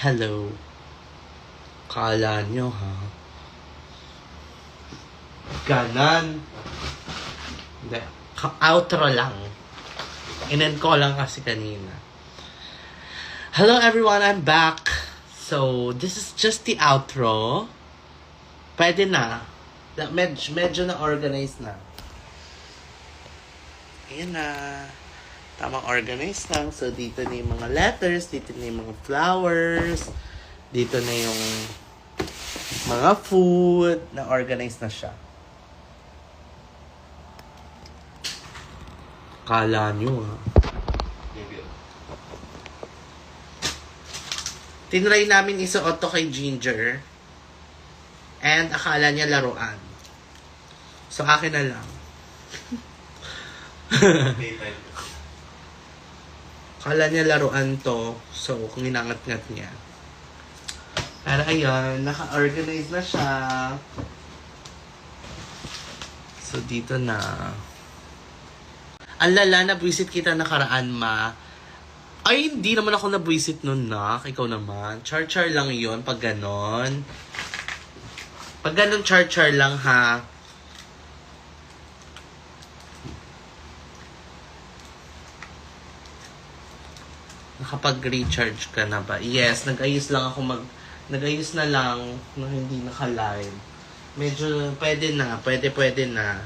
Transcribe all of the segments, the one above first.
Hello. Kala nyo, ha? Ganan. Hindi. Outro lang. Inan ko lang kasi kanina. Hello everyone, I'm back. So, this is just the outro. Pwede na. Medyo na-organize na. Ayan na. Tamang organize lang. So, dito na yung mga letters. Dito na yung mga flowers. Dito na yung mga food. Na-organize na siya. Kala nyo, ha? Tinry namin isuot to kay Ginger. And akala niya laruan. So, akin na lang. Akala niya laruan to. So, kung inangat-ngat niya. Pero ayun, naka-organize na siya. So, dito na. Ang lala, na-visit kita nakaraan, ma. Ay, hindi naman ako na-visit nun, nak. Ikaw naman. Char-char lang yon pag ganon. Pag ganon, char-char lang, ha. Nakapag-recharge ka na ba? Yes, nag-ayos lang ako nag-ayos na lang nung hindi naka-live. Medyo pwede na. Pwede na.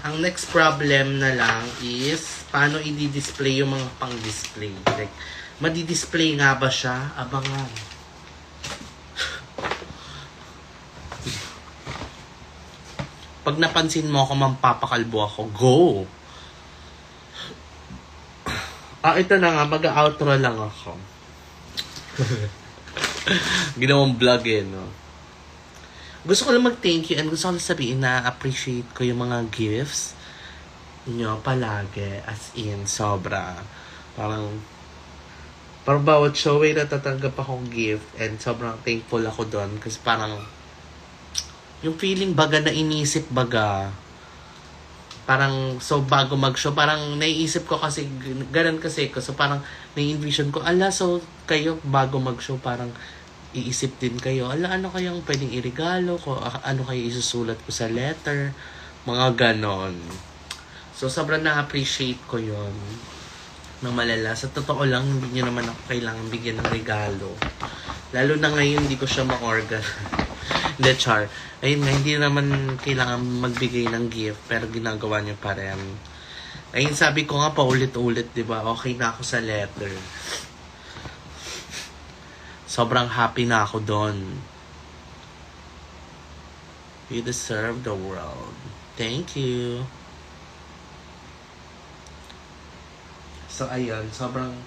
Ang next problem na lang is paano i-display yung mga pang-display. Like, madi-display nga ba siya? Abangan. Pag napansin mo ako, mampapakalbo ako, go! Ito na nga, mag-outro lang ako. Ginawang vlog no? Gusto ko lang mag-thank you and gusto ko lang sabihin na appreciate ko yung mga gifts nyo palagi. As in, sobra. Parang bawat show ay natatanggap akong gift and sobrang thankful ako doon kasi parang yung feeling baga na inisip baga parang so bago mag-show parang naiisip ko kasi ganun kasi ko so parang nai-envision ko so kayo bago mag-show parang iisip din kayo ano kayang pwedeng iregalo ko ano kayo isusulat ko sa letter mga ganon so sobrang na-appreciate ko yon ng malala sa totoo lang hindi nyo naman ako kailangan bigyan ng regalo lalo na ngayon hindi ko siya ma-organ hindi, char. Ayun nga, hindi naman kailangan magbigay ng gift, pero ginagawa niyo pa rin. Ayun, sabi ko nga paulit-ulit, di ba? Okay na ako sa letter. Sobrang happy na ako doon. You deserve the world. Thank you. So, ayun, sobrang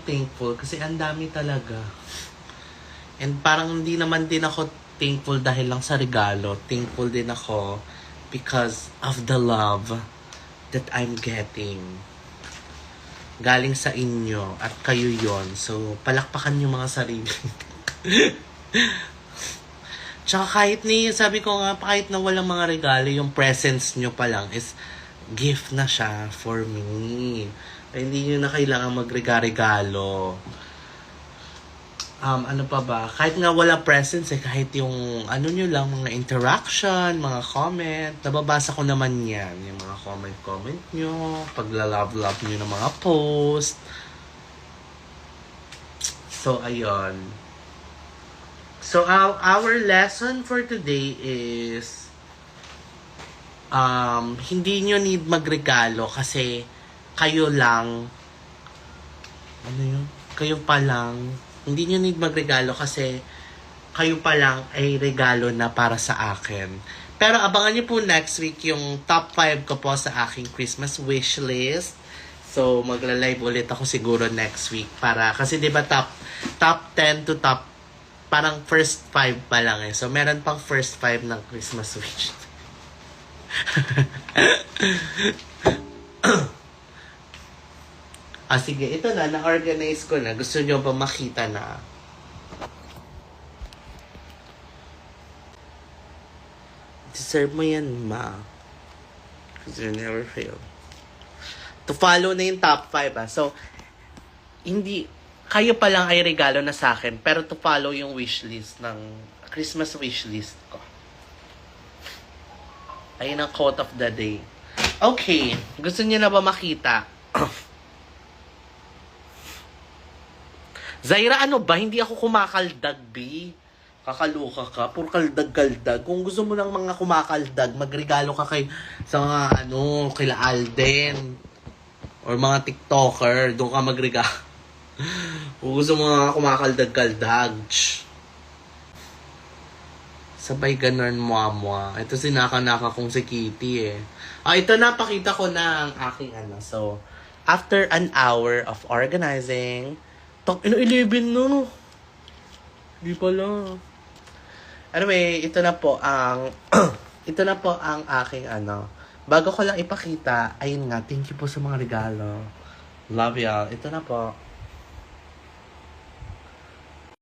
thankful kasi ang dami talaga. And parang hindi naman din ako thankful dahil lang sa regalo. Thankful din ako because of the love that I'm getting. Galing sa inyo at kayo yon. So, palakpakan yung mga sarili. Tsaka sabi ko nga, kahit na walang mga regalo, yung presence nyo pa lang is gift na siya for me. Ay, hindi nyo na kailangan magregalo. Ano pa ba? Kahit nga wala presence kahit yung nyo lang, mga interaction, mga comment, nababasa ko naman yan. Yung mga comment nyo, pagla-love nyo ng mga post. So, ayun. So, our lesson for today is hindi nyo need magregalo kasi kayo lang kayo pa lang hindi nyo need magregalo kasi kayo pa lang ay regalo na para sa akin. Pero abangan nyo po next week yung top 5 ko po sa aking Christmas wish list. So, magla-live ulit ako siguro next week kasi 'di ba top 10 to top parang first 5 pa lang So, meron pang first 5 ng Christmas wish. Sige, ito na-organize ko na. Gusto nyo ba makita na? Deserve mo yan, ma. Because you never fail. To follow na yung top 5, So, hindi, kayo pa lang ay regalo na sa akin, pero to follow yung wishlist ng Christmas wishlist ko. Ayun ang quote of the day. Okay, gusto niyo na ba makita? Zaira, ano ba? Hindi ako kumakaldag, B. Kakaluka ka. Puro kaldag-kaldag. Kung gusto mo ng mga kumakaldag, magregalo ka sa mga, kila Alden. Or mga TikToker. Doon ka magregalo. Kung gusto mo mga kumakaldag-kaldag. Sabay ganun, mwa-mwa. Ito sinaka-naka kong si Kitty, eh. Ito na, pakita ko na ang aking So, after an hour of organizing, 11 no. Di pala. Anyway, ito na po ang aking Bago ko lang ipakita, ayun nga, thank you po sa mga regalo. Love y'all. Ito na po.